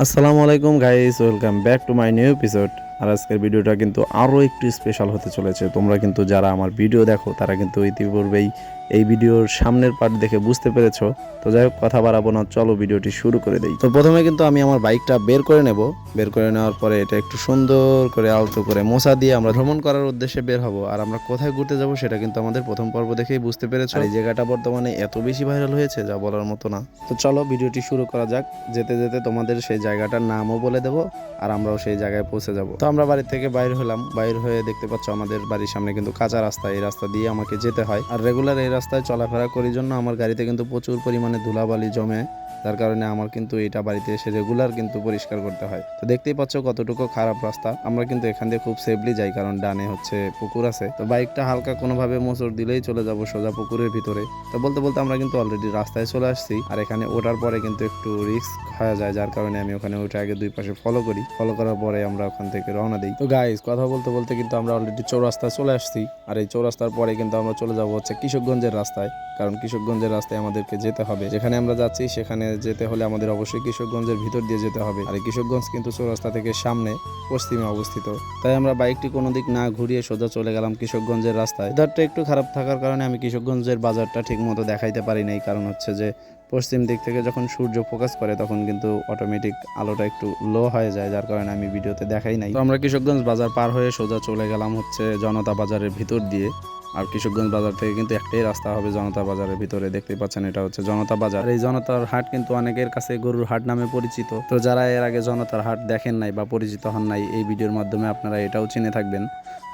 আসসালামু আলাইকুম guys, welcome back to my new episode. আর আজকের ভিডিওটা কিন্তু আরও একটু স্পেশাল হতে চলেছে। তোমরা কিন্তু যারা আমার ভিডিও দেখো তারা কিন্তু ইতিপূর্বেই এই ভিডিওর সামনের পার্ট দেখে বুঝতে পেরেছো। তো যাই হোক, কথা বাড়াবো না, চলো ভিডিওটি শুরু করে দেই। তো প্রথমে কিন্তু আমি আমার বাইকটা বের করে নেব। বের করে নেওয়ার পরে এটা একটু সুন্দর করে আলতো করে মোছা দিয়ে আমরা ভ্রমণ করার উদ্দেশ্যে বের হব। আর আমরা কোথায় ঘুরতে যাব সেটা কিন্তু আমাদের প্রথম পর্ব দেখেই বুঝতে পেরেছো। আর এই জায়গাটা বর্তমানে এত বেশি ভাইরাল হয়েছে যা বলার মতো না। তো চলো ভিডিওটি শুরু করা যাক। যেতে যেতে তোমাদের সেই জায়গাটার নামও বলে দেবো, আর আমরাও সেই জায়গায় পৌঁছে যাব। তো আমরা বাড়ি থেকে বাইর হলাম। বাইর হয়ে দেখতে পাচ্ছ আমাদের বাড়ির সামনে কিন্তু কাঁচা রাস্তা, এই রাস্তা দিয়ে আমাকে যেতে হয়। আর রেগুলার এই রাস্তায় চলাফেরা করার জন্য আমার গাড়িতে কিন্তু প্রচুর পরিমাণে ধুলাবালি জমে, যার কারণে আমার কিন্তু এটা বাড়িতে এসে রেগুলার কিন্তু পরিষ্কার করতে হয়। তো দেখতেই পাচ্ছ কতটুকু খারাপ রাস্তা। আমরা কিন্তু এখান দিয়ে খুব সেফলি যাই, কারণ ডানে হচ্ছে পুকুর আছে। তো বাইকটা হালকা কোনোভাবে মোচড় দিলেই চলে যাব সোজা পুকুরের ভিতরে। তো বলতে বলতে আমরা কিন্তু অলরেডি রাস্তায় চলে আসছি। আর এখানে ওঠার পরে কিন্তু একটু রিস্ক হয়ে যায়, যার কারণে আমি ওখানে উঠে আগে দুই পাশে ফলো করি। ফলো করার পরে আমরা ওখান থেকে রওনা দিই। তো গাইস, কথা বলতে বলতে কিন্তু আমরা অলরেডি চৌরাস্তায় চলে আসছি। আর এই চৌরাস্তার পরে কিন্তু আমরা চলে যাব হচ্ছে কৃষকগঞ্জের রাস্তায়, কারণ কৃষকগঞ্জের রাস্তায় আমাদেরকে যেতে হবে। যেখানে আমরা যাচ্ছি সেখানে যেতে হলে আমাদের অবশ্যই কৃষকগঞ্জের ভিতর দিয়ে যেতে হবে। আর এই কৃষকগঞ্জ কিন্তু চৌরাস্তা থেকে সামনে পশ্চিমে অবস্থিত। তাই আমরা বাইকটি কোনো দিক না ঘুরিয়ে সোজা চলে গেলাম কৃষকগঞ্জের রাস্তায়। ধারটা একটু খারাপ থাকার কারণে আমি কৃষকগঞ্জের বাজারটা ঠিক মতো দেখাইতে পারি নাই, কারণ হচ্ছে যে পশ্চিম দিক থেকে যখন সূর্য ফোকাস করে তখন কিন্তু অটোমেটিক আলোটা একটু লো হয়ে যায়, যার কারণে আমি ভিডিওতে দেখাই নাই। তো আমরা কৃষকগঞ্জ বাজার পার হয়ে সোজা চলে গেলাম হচ্ছে জনতা বাজারের ভিতর দিয়ে। আর কৃষকগঞ্জ বাজার থেকে কিন্তু একটাই রাস্তা হবে জনতা বাজারের ভিতরে। দেখতে পাচ্ছেন এটা হচ্ছে জনতা বাজার। এই জনতার হাট কিন্তু অনেকের কাছে গরুর হাট নামে পরিচিত। তো যারা এর আগে জনতার হাট দেখেন নাই বা পরিচিত হন নাই, এই ভিডিওর মাধ্যমে আপনারা এটাও চিনে থাকবেন।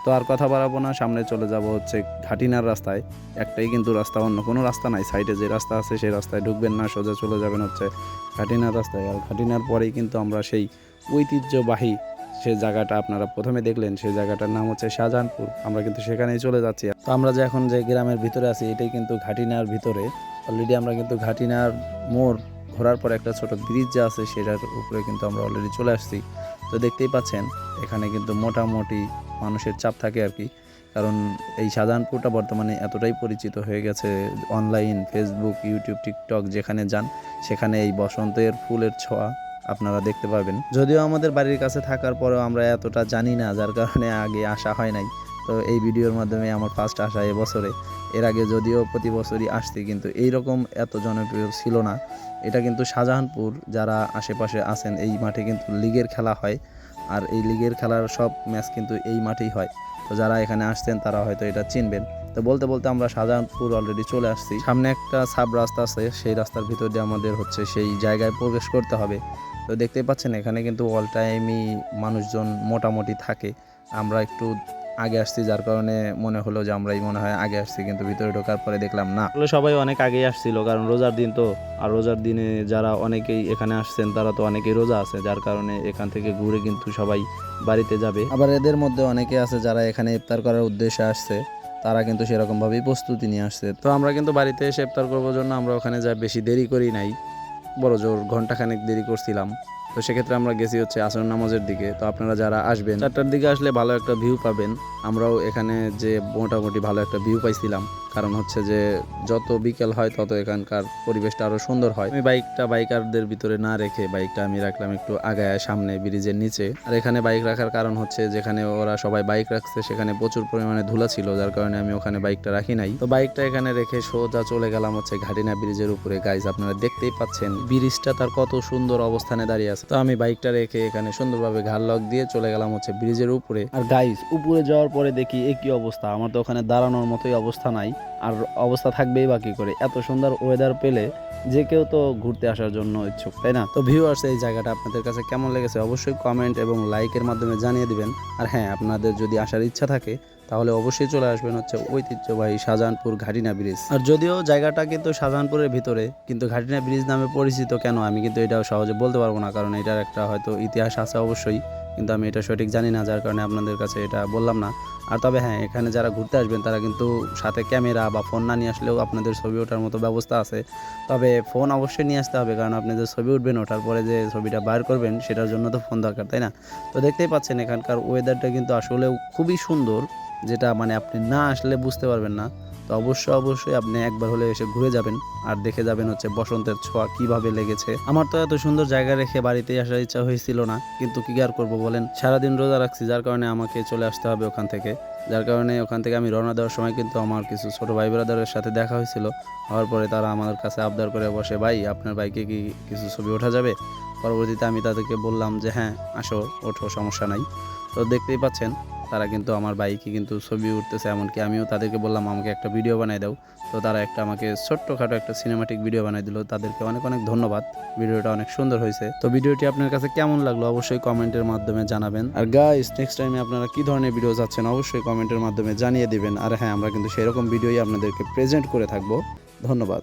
তো আর কথা বাড়াবো না, সামনে চলে যাব হচ্ছে ঘাটিনার রাস্তায়। একটাই কিন্তু রাস্তা, অন্য কোনো রাস্তা নাই। সাইডে যে রাস্তা আছে সেই রাস্তায় ঢুকবেন না, সোজা চলে যাবেন হচ্ছে ঘাটিনার রাস্তায়। আর ঘাটিনার পরেই কিন্তু আমরা সেই ঐতিহ্যবাহী সে জায়গাটা আপনারা প্রথমে দেখলেন, সেই জায়গাটার নাম হচ্ছে শাহজাহানপুর। আমরা কিন্তু সেখানেই চলে যাচ্ছি। তো আমরা যে এখন যে গ্রামের ভিতরে আছি এটাই কিন্তু ঘাটিনার ভিতরে। অলরেডি আমরা কিন্তু ঘাটিনার মোড় ঘোরার পর একটা ছোট ব্রিজ যা আছে সেটার উপরে কিন্তু আমরা অলরেডি চলে আসছি। তো দেখতেই পাচ্ছেন এখানে কিন্তু মোটামুটি মানুষের চাপ থাকে আর কি, কারণ এই শাহজাহানপুরটা বর্তমানে এতটাই পরিচিত হয়ে গেছে। অনলাইন ফেসবুক, ইউটিউব, টিকটক যেখানে যান সেখানে এই বসন্তের ফুলের ছোঁয়া আপনারা দেখতে পাবেন। যদিও আমাদের বাড়ির কাছে থাকার পরেও আমরা এতটা জানি না, যার কারণে আগে আসা হয় নাই। তো এই ভিডিওর মাধ্যমে আমার ফার্স্ট আসা এবছরে। এর আগে যদিও প্রতি বছরই আসছি, কিন্তু এইরকম এত জনপ্রিয় ছিল না। এটা কিন্তু শাহজাহানপুর, যারা আশেপাশে আছেন এই মাঠে কিন্তু লিগের খেলা হয়। আর এই লিগের খেলার সব ম্যাচ কিন্তু এই মাঠেই হয়। তো যারা এখানে আসছেন তারা হয়তো এটা চিনবেন। তো বলতে বলতে আমরা শাহজাহানপুর অলরেডি চলে আসছি। সামনে একটা সাব রাস্তা আছে, সেই রাস্তার ভিতর দিয়ে আমাদের হচ্ছে সেই জায়গায় প্রবেশ করতে হবে। তো দেখতেই পাচ্ছেন এখানে কিন্তু অল টাইমই মানুষজন মোটামুটি থাকে। আমরা একটু আগে আসছি, যার কারণে মনে হলো যে আমরাই মনে হয় আগে আসছি, কিন্তু ভিতরে ঢোকার পরে দেখলাম না, আসলে সবাই অনেক আগেই আসছিল, কারণ রোজার দিন তো। আর রোজার দিনে যারা অনেকেই এখানে আসছেন তারা তো অনেকেই রোজা আছে, যার কারণে এখান থেকে ঘুরে কিন্তু সবাই বাড়িতে যাবে। আবার এদের মধ্যে অনেকে আছে যারা এখানে ইফতার করার উদ্দেশ্যে আসছে, তারা কিন্তু সেরকম ভাবেই প্রস্তুতি নিয়ে আসছে। তো আমরা কিন্তু বাড়িতে এসে ইফতার করবার জন্য আমরা ওখানে যা বেশি দেরি করি নাই, বড় জোর ঘন্টাখানেক দেরি করছিলাম। তো সেক্ষেত্রে আমরা গেছি হচ্ছে আসর নামাজের দিকে। তো আপনারা যারা আসবেন 4টার দিকে আসলে ভালো একটা ভিউ পাবেন। আমরাও এখানে যে মোটামুটি ভালো একটা ভিউ পাইছিলাম, কারণ হচ্ছে যে যত বিকেল হয় তত এখানকার পরিবেশটা আরো সুন্দর হয়। আমি বাইকটা বাইকারদের ভিতরে না রেখে বাইকটা আমি রাখলাম একটু আগায় সামনে ব্রিজের নিচে। আর এখানে বাইক রাখার কারণ হচ্ছে যেখানে ওরা সবাই বাইক রাখছে সেখানে প্রচুর পরিমাণে ধুলা ছিল, যার কারণে আমি ওখানে বাইকটা রাখি নাই। তো বাইকটা এখানে রেখে সোজা চলে গেলাম হচ্ছে ঘাটিনা ব্রিজের উপরে। গাইজ, আপনারা দেখতেই পাচ্ছেন ব্রিজটা তার কত সুন্দর অবস্থানে দাঁড়িয়ে আছে। তো আমি বাইকটা রেখে এখানে সুন্দরভাবে ঘাড় লক দিয়ে চলে গেলাম হচ্ছে ব্রিজের উপরে। আর গাইজ, উপরে যাওয়ার পরে দেখি একই অবস্থা, আমার তো ওখানে দাঁড়ানোর মতোই অবস্থা নাই। আর অবস্থা থাকবেই বাকি করে, এত সুন্দর ওয়েদার পেলে যে কেউ তো ঘুরতে আসার জন্য ইচ্ছুক, তাই না? তো ভিউয়ার্স, এই জায়গাটা আপনাদের কাছে কেমন লেগেছে অবশ্যই কমেন্ট এবং লাইকের মাধ্যমে জানিয়ে দিবেন। আর হ্যাঁ, আপনাদের যদি আসার ইচ্ছা থাকে তাহলে অবশ্যই চলে আসবেন হচ্ছে ঐতিহ্যবাহী শাহজাহানপুর ঘাটিনা ব্রিজ। আর যদিও জায়গাটা কিন্তু শাহজাহানপুরের ভিতরে, কিন্তু ঘাটিনা ব্রিজ নামে পরিচিত কেন আমি কিন্তু এটাও সহজে বলতে পারবো না, কারণ এটার একটা হয়তো ইতিহাস আছে অবশ্যই, কিন্তু আমি এটা সঠিক জানি না, যার কারণে আপনাদের কাছে এটা বললাম না। আর তবে হ্যাঁ, এখানে যারা ঘুরতে আসবেন তারা কিন্তু সাথে ক্যামেরা বা ফোন না নিয়ে আসলেও আপনাদের ছবি ওঠার মতো ব্যবস্থা আছে। তবে ফোন অবশ্যই নিয়ে আসতে হবে, কারণ আপনি যে ছবি উঠবেন ওঠার পরে যে ছবিটা বার করবেন সেটার জন্য তো ফোন দরকার, তাই না? তো দেখতেই পাচ্ছেন এখানকার ওয়েদারটা কিন্তু আসলেও খুবই সুন্দর, যেটা মানে আপনি না আসলে বুঝতে পারবেন না। তো তো অবশ্যই আপনি একবার হলে এসে ঘুরে যাবেন আর দেখে যাবেন হচ্ছে বসন্তের ছোঁয়া কিভাবে লেগেছে। আমার তো এত সুন্দর জায়গা রেখে বাড়িতে আসার ইচ্ছা হয়েছিল না, কিন্তু কি আর করবো বলেন, সারাদিন রোজা রাখছি, যার কারণে আমাকে চলে আসতে হবে ওখান থেকে। যার কারণে ওখান থেকে আমি রওনা দেওয়ার সময় কিন্তু আমার কিছু ছোট ভাই ব্রাদারের সাথে দেখা হয়েছিল। হওয়ার পরে তারা আমার কাছে আবদার করে বসে, ভাই আপনার বাইকে কি কিছু ছবি ওঠা যাবে? পরবর্তীতে আমি তাদেরকে বললাম যে হ্যাঁ আসো, ওঠো, সমস্যা নাই। তো দেখতেই পাচ্ছেন তারা কিন্তু আমার বাইকে কিন্তু ছবি উঠতেছে, এমনকি আমিও তাদেরকে বললাম আমাকে একটা ভিডিও বানিয়ে দাও। তো তারা একটা আমাকে ছোট্টখাটো একটা সিনেমাটিক ভিডিও বানিয়ে দিল। তাদেরকে অনেক অনেক ধন্যবাদ। ভিডিওটা অনেক সুন্দর হয়েছে। তো ভিডিওটি আপনার কাছে কেমন লাগলো অবশ্যই কমেন্টের মাধ্যমে জানাবেন। আর গাইস, নেক্সট টাইমে আপনারা কি ধরনের ভিডিও চাচ্ছেন অবশ্যই কমেন্টের মাধ্যমে জানিয়ে দিবেন। আর হ্যাঁ, আমরা কিন্তু সেরকম ভিডিওই আপনাদেরকে প্রেজেন্ট করে থাকবো। ধন্যবাদ।